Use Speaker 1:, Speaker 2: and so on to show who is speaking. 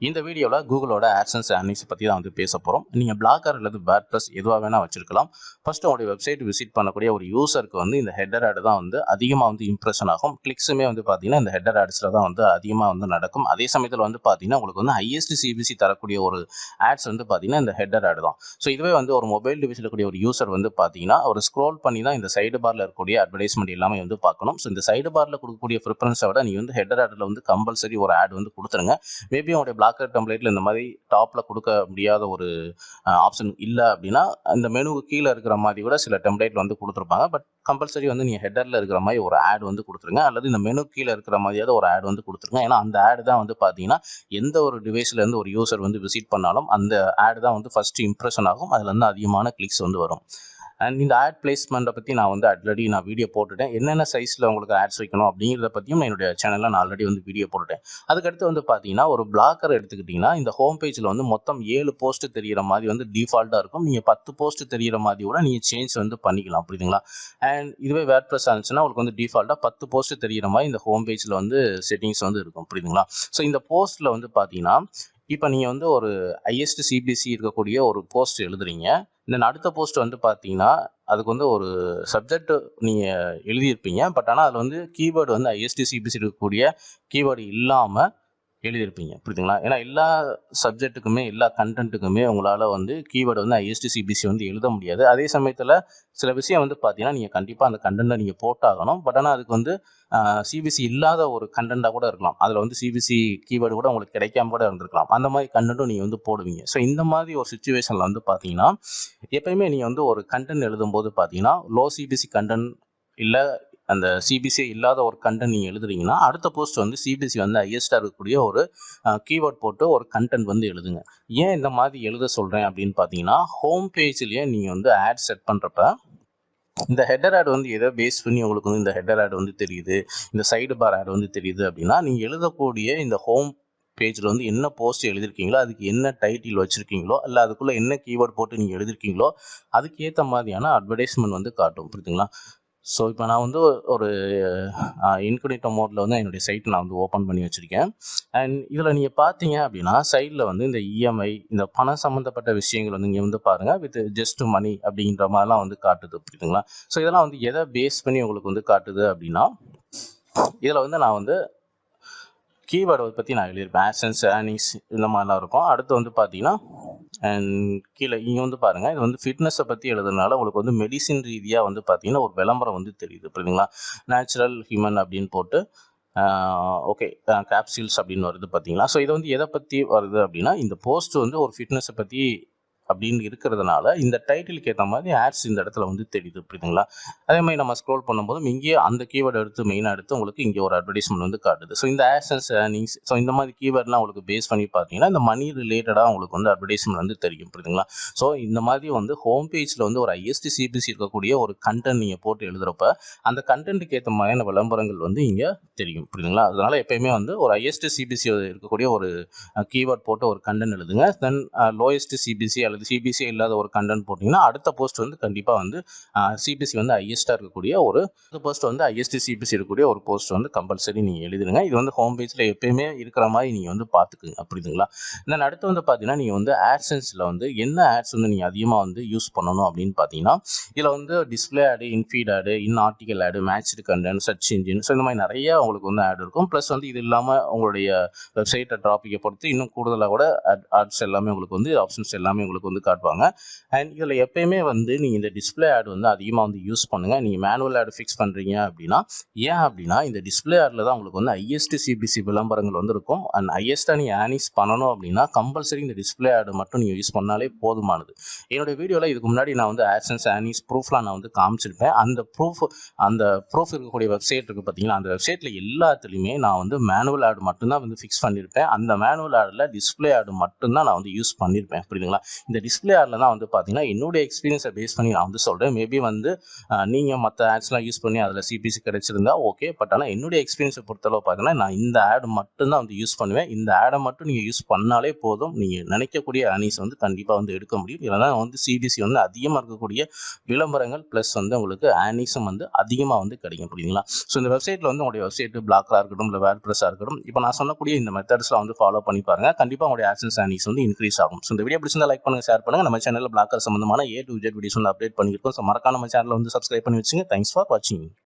Speaker 1: இந்த வீடியோல கூகுளோட AdSense earnings பத்தி தான் வந்து பேச போறோம். நீங்க பிளாகர் அல்லது வேர்ட்பிரஸ் எதுவா வேணா வச்சிருக்கலாம். ஃபர்ஸ்ட் உங்களுடைய வெப்சைட் விசிட் பண்ணக்கூடிய ஒரு யூசருக்கு வந்து இந்த ஹெட்டர் ஆட் தான் வந்து அதிகமா வந்து இம்ப்ரெஷன் ஆகும். கிளிக்ஸுமே வந்து பாத்தீங்கன்னா இந்த ஹெட்டர் ஆட்ஸ்ல தான் வந்து அதிகமா வந்து நடக்கும். அதே சமயத்துல வந்து பாத்தீங்கன்னா உங்களுக்கு வந்து ஹையஸ்ட் சிபிசி தரக்கூடிய ஒரு ஆட்ஸ் வந்து பாத்தீங்கன்னா இந்த ஹெட்டர் ஆட் தான். ஸோ இதுவே வந்து ஒரு மொபைல் டிவைஸ்ல இருக்கக்கூடிய ஒரு யூசர் வந்து பாத்தீங்கன்னா ஒரு ஸ்க்ரோல் பண்ணி தான் இந்த சைடு பார்ல இருக்கக்கூடிய அட்வர்டைஸ்மெண்ட் எல்லாமே வந்து பார்க்கணும். ஸோ இந்த சைடு பார்ல கொடுக்கக்கூடிய ப்ரிஃபரன்ஸை விட நீங்க வந்து ஹெட்டர் ஆட்ல வந்து கம்பல்சரி ஒரு ஆட் வந்து கொடுத்துருங்க. மேபி உங்களுடைய பிளாக்கர் டெம்ப்ளேட்ல இந்த மாதிரி டாப்ல கொடுக்க முடியாத ஒரு ஆப்ஷன் இல்லை அப்படின்னா இந்த மெனுவுக்கு கீழே இருக்கிற மாதிரி கூட சில டெம்ப்ளேட்ல வந்து கொடுத்துருப்பாங்க. பட் கம்பல்சரி வந்து நீங்கள் ஹெட்டரில் இருக்கிற மாதிரி ஒரு ஆட் வந்து கொடுத்துருங்க, அல்லது இந்த மெனு கீழே இருக்கிற மாதிரியாவது ஒரு ஆட் வந்து கொடுத்துருங்க. ஏன்னா அந்த ஆட் தான் வந்து பார்த்தீங்கன்னா எந்த ஒரு டிவைஸ்லேருந்து ஒரு யூசர் வந்து விசிட் பண்ணாலும் அந்த ஆட் தான் வந்து ஃபர்ஸ்ட் இம்ப்ரெஷன் ஆகும். அதில் வந்து அதிகமான கிளிக்ஸ் வந்து வரும். அண்ட் இந்த ஆட் பிளேஸ்மெண்ட்டை பற்றி நான் வந்து ஆல்ரெடி வீடியோ போட்டுட்டேன். என்னென்ன சைஸில் உங்களுக்கு ஆட்ஸ் வைக்கணும் அப்படிங்கிறத பற்றியும் நான் என்னுடைய சேனலில் நான் ஆல்ரெடி வந்து வீடியோ போட்டுட்டேன். அதுக்கடுத்து வந்து பார்த்தீங்கன்னா ஒரு பிளாக்கர் எடுத்துக்கிட்டிங்கன்னா இந்த ஹோம் பேஜில் வந்து மொத்தம் 7 போஸ்ட் தெரிகிற மாதிரி வந்து டிஃபால்ட்டாக இருக்கும். நீங்கள் 10 போஸ்ட் தெரிகிற மாதிரி கூட நீங்கள் சேஞ்ச் வந்து பண்ணிக்கலாம், புரியுதுங்களா? அண்ட் இதுவே வேர்ட்பிரஸ் இருந்துச்சுன்னா உங்களுக்கு வந்து டிஃபால்ட்டாக 10 போஸ்ட் தெரிகிற மாதிரி இந்த ஹோம் பேஜில் வந்து செட்டிங்ஸ் வந்து இருக்கும், புரியுதுங்களா? ஸோ இந்த போஸ்ட்டில் வந்து பார்த்தீங்கன்னா இப்போ நீங்கள் வந்து ஒரு ஹையஸ்ட் சிபிசி இருக்கக்கூடிய ஒரு போஸ்ட் எழுதுறீங்க. தென் அடுத்த போஸ்ட் வந்து பார்த்தீங்கன்னா அதுக்கு வந்து ஒரு சப்ஜெக்ட் நீங்கள் எழுதியிருப்பீங்க. பட் ஆனால் அதில் வந்து கீவேர்டு வந்து ஹையஸ்ட் சிபிசி இருக்கக்கூடிய கீவேர்டு இல்லாமல் எழுதியிருப்பீங்க, புரியுதுங்களா? ஏன்னா எல்லா சப்ஜெக்ட்டுக்குமே எல்லா கண்டென்ட்டுக்குமே உங்களால் வந்து கீவேர்டு வந்து ஹையஸ்ட் சிபிசி வந்து எழுத முடியாது. அதே சமயத்தில் சில விஷயம் வந்து பார்த்தீங்கன்னா நீங்கள் கண்டிப்பாக அந்த கண்டென்ட்டை நீங்கள் போட்டாகணும். பட் ஆனால் அதுக்கு வந்து சிபிசி இல்லாத ஒரு கண்டென்ட்டாக கூட இருக்கலாம். அதில் வந்து சிபிசி கீவேர்டு கூட உங்களுக்கு கிடைக்காம கூட இருந்திருக்கலாம். அந்த மாதிரி கண்டென்ட்டும் நீங்கள் வந்து போடுவீங்க. ஸோ இந்த மாதிரி ஒரு சுச்சுவேஷனில் வந்து பார்த்தீங்கன்னா எப்பயுமே நீங்கள் வந்து ஒரு கண்டென்ட் எழுதும்போது பார்த்தீங்கன்னா லோ சிபிசி கண்டென்ட் இல்லை அந்த சிபிசி இல்லாத ஒரு கண்டென்ட் நீங்கள் எழுதுறீங்கன்னா அடுத்த போஸ்ட் வந்து சிபிசி வந்து ஹையஸ்டாக இருக்கக்கூடிய ஒரு கீவேர்ட் போட்டு ஒரு கண்டென்ட் வந்து எழுதுங்க. ஏன் இந்த மாதிரி எழுத சொல்கிறேன் அப்படின்னு பார்த்தீங்கன்னா ஹோம் பேஜ்லேயே நீங்கள் வந்து ஆட் செட் பண்ணுறப்ப இந்த ஹெட்டர் ஆட் வந்து எதை பேஸ் பண்ணி உங்களுக்கு வந்து இந்த ஹெட்டர் ஆட் வந்து தெரியுது, இந்த சைடு பார் ஆட் வந்து தெரியுது அப்படின்னா நீங்கள் எழுதக்கூடிய இந்த ஹோம் பேஜில் வந்து என்ன போஸ்ட் எழுதிருக்கீங்களோ அதுக்கு என்ன டைட்டில் வச்சுருக்கீங்களோ இல்லை அதுக்குள்ளே என்ன கீவேர்ட் போட்டு நீங்கள் எழுதிருக்கீங்களோ அதுக்கு ஏற்ற மாதிரியான அட்வர்டைஸ்மெண்ட் வந்து காட்டும், புரியுதுங்களா? ஸோ இப்போ நான் வந்து ஒரு இன்குடிட்டோ மோடில் வந்து என்னுடைய சைட்டை நான் வந்து ஓப்பன் பண்ணி வச்சுருக்கேன். அண்ட் இதில் நீங்கள் பார்த்தீங்க அப்படின்னா சைடில் வந்து இந்த இஎம்ஐ இந்த பணம் சம்மந்தப்பட்ட விஷயங்கள் வந்து இங்கே வந்து பாருங்கள் வித் ஜஸ்ட் மணி அப்படின்ற மாதிரிலாம் வந்து காட்டுது, புரியுதுங்களா? ஸோ இதெல்லாம் வந்து எதை பேஸ் பண்ணி உங்களுக்கு வந்து காட்டுது அப்படின்னா இதில் வந்து நான் வந்து கீவேர்டை பற்றி நான் எழுதியிருப்பேன். ஆட்சன்ஸ் ஏர்னிங்ஸ் இந்த மாதிரிலாம் இருக்கும். அடுத்து வந்து பார்த்தீங்கன்னா அண்ட் கீழே இங்கே வந்து பாருங்கள் இது வந்து ஃபிட்னஸை பற்றி எழுதுனால உங்களுக்கு வந்து மெடிசின் ரீதியாக வந்து பார்த்தீங்கன்னா ஒரு விளம்பரம் வந்து தெரியுது, புரியுதுங்களா? நேச்சுரல் ஹியூமன் அப்படின்னு போட்டு ஓகே கேப்சூல்ஸ் அப்படின்னு வருது பார்த்தீங்களா? ஸோ இது வந்து எதை பற்றி வருது அப்படின்னா இந்த போஸ்ட் வந்து ஒரு ஃபிட்னஸை பற்றி அப்படின்னு இருக்கிறதுனால இந்த டைட்டிலுக்கு ஏற்ற மாதிரி ஆட்ஸ் இந்த இடத்துல வந்து தெரியுது, புரியுதுங்களா? அதே மாதிரி நம்ம ஸ்க்ரோல் பண்ணும்போது இங்கேயே அந்த கீவேர்டு எடுத்து மெயினாக எடுத்து உங்களுக்கு இங்கே ஒரு அட்வர்டைஸ்மெண்ட் வந்து காட்டுது. ஸோ இந்த ஆட்சன்ஸ் ஏர்னிங்ஸ் ஸோ இந்த மாதிரி கீவேர்ட்லாம் உங்களுக்கு பேஸ் பண்ணி பார்த்தீங்கன்னா இந்த மணி ரிலேட்டடாக உங்களுக்கு வந்து அட்வர்டைஸ்மெண்ட் வந்து தெரியும், புரியுதுங்களா? ஸோ இந்த மாதிரி வந்து ஹோம் பேஜில் வந்து ஒரு ஐஎஸ்டி சிபிசி இருக்கக்கூடிய ஒரு கண்டென்ட் நீங்கள் போட்டு எழுதுறப்ப அந்த கண்டென்ட்டுக்கு ஏற்ற மாதிரியான விளம்பரங்கள் வந்து இங்கே தெரியும், புரியுதுங்களா? அதனால எப்பயுமே வந்து ஒரு ஐஎஸ்டி சிபிசி இருக்கக்கூடிய ஒரு கீவேர்ட் போட்டு ஒரு கண்டென்ட் எழுதுங்க. தென் லோயஸ்ட் சிபிசி அல்லது சிபிசி இல்லாத ஒரு கண்டென்ட் போட்டிங்கன்னா அடுத்த போஸ்ட் வந்து கண்டிப்பாக வந்து சிபிசி வந்து ஹையஸ்ட்டாக இருக்கக்கூடிய ஒரு போஸ்ட் வந்து ஹையஸ்ட் சிபிசி இருக்கக்கூடிய ஒரு போஸ்ட் வந்து கம்பல்சரி நீங்கள் எழுதுங்க. இது வந்து ஹோம் பேஜில் எப்பயுமே இருக்கிற மாதிரி நீங்கள் வந்து பார்த்துக்குங்க, புரியுதுங்களா? தென் அடுத்து வந்து பார்த்தீங்கன்னா நீங்கள் வந்து ஆட்சன்ஸில் வந்து என்ன ஆட்ஸ் வந்து நீங்கள் அதிகமாக வந்து யூஸ் பண்ணணும் அப்படின்னு பார்த்தீங்கன்னா இதில் வந்து டிஸ்பிளே ஆடு, in-feed ad, article ad, matched content, search engine so இந்த மாதிரி நிறைய உங்களுக்கு வந்து ஆட் இருக்கும். ப்ளஸ் வந்து இது இல்லாமல் உங்களுடைய வெப்சைட்டை ட்ராஃபிக்கை பொறுத்து இன்னும் கூடுதலாக கூட ஆட்ஸ் எல்லாமே உங்களுக்கு வந்து ஆப்ஷன்ஸ் எல்லாமே உங்களுக்கு வந்து காட்டுவாங்க. அண்ட் இதில் எப்பயுமே வந்து நீங்கள் இந்த டிஸ்பிளே ஆட் வந்து அதிகமாக வந்து யூஸ் பண்ணுங்கள். நீங்கள் மேனுவல் ஆட் ஃபிக்ஸ் பண்ணுறீங்க அப்படின்னா ஏன் அப்படின்னா இந்த டிஸ்பிளே ஆடில் தான் உங்களுக்கு வந்து ஹையஸ்ட் சிபிசி விளம்பரங்கள் வந்து இருக்கும். அண்ட் ஹையஸ்ட்டாக நீங்கள் ஏர்னிங்ஸ் பண்ணணும் அப்படின்னா கம்பல்சரி இந்த டிஸ்பிளே ஆடு மட்டும் நீங்கள் யூஸ் பண்ணாலே போதுமானது. என்னுடைய வீடியோவில் இதுக்கு முன்னாடி நான் வந்து ஆட்சன்ஸ் ஏர்னிங்ஸ் ப்ரூஃப்லாம் நான் வந்து காமிச்சிருப்பேன். அந்த ப்ரூஃப் இருக்கக்கூடிய வெப்சைட் இருக்குது பார்த்தீங்களா, அந்த வெப்சைட்டில் எல்லாத்துலேயுமே நான் வந்து மேனுவல் ஆட் மட்டும்தான் வந்து ஃபிக்ஸ் பண்ணியிருப்பேன். அந்த மேனுவல் ஆடில் டிஸ்பிளே ஆடு மட்டும்தான் நான் வந்து யூஸ் பண்ணியிருப்பேன், புரியுதுங்களா? இந்த டிஸ்பிளே ஆட்ல தான் வந்து பார்த்தீங்கன்னா என்னுடைய எக்ஸ்பீரியன்ஸை பேஸ் பண்ணி நான் வந்து சொல்கிறேன். மேபி வந்து நீங்கள் மற்ற ஆட்ஸ்லாம் யூஸ் பண்ணி அதில் சிபிசி கிடைச்சிருந்தா ஓகே. பட் ஆனால் என்னுடைய எக்ஸ்பீரியன்ஸை பொறுத்தளவு பார்த்தீங்கன்னா நான் இந்த ஆட் மட்டும்தான் வந்து யூஸ் பண்ணுவேன். இந்த ஆடை மட்டும் நீங்கள் யூஸ் பண்ணாலே போதும், நீங்கள் நினைக்கக்கூடிய ஏர்னிங்ஸ் வந்து கண்டிப்பாக வந்து எடுக்க முடியும். இல்லைனா வந்து சிபிசி வந்து அதிகமாக இருக்கக்கூடிய விளம்பரங்கள் ப்ளஸ் வந்து உங்களுக்கு ஏர்னிங்ஸும் வந்து அதிகமாக வந்து கிடைக்கும். புரியுதுங்களா? ஸோ இந்த வெப்சைட்டில் வந்து உங்களுடைய வெப்சைட் பிளாக்கராக இருக்கட்டும், இல்லை வேர்ட்பிரஸ்ஸாக இருக்கட்டும், இப்போ நான் சொல்லக்கூடிய இந்த மெத்தட்ஸ்லாம் வந்து ஃபாலோ பண்ணி பாருங்க. கண்டிப்பாக உங்களுடைய AdSense ஏர்னிங்ஸ் வந்து இன்க்ரீஸ் ஆகும். ஸோ இந்த வீடியோ பிடிச்சிருந்தா லைக் பண்ணுங்க, ஷேர் பண்ணுங்க. நம்ம சேனலில் பிளாக்கர் சம்பந்தமான A to Z வீடியோஸ் வந்து அப்டேட் பண்ணியிருக்கோம். ஸோ மறக்காம நம்ம சேனலை வந்து சப்ஸ்கிரைப் பண்ணி வச்சுங்க. தேங்க்ஸ் ஃபார் வாட்சிங்.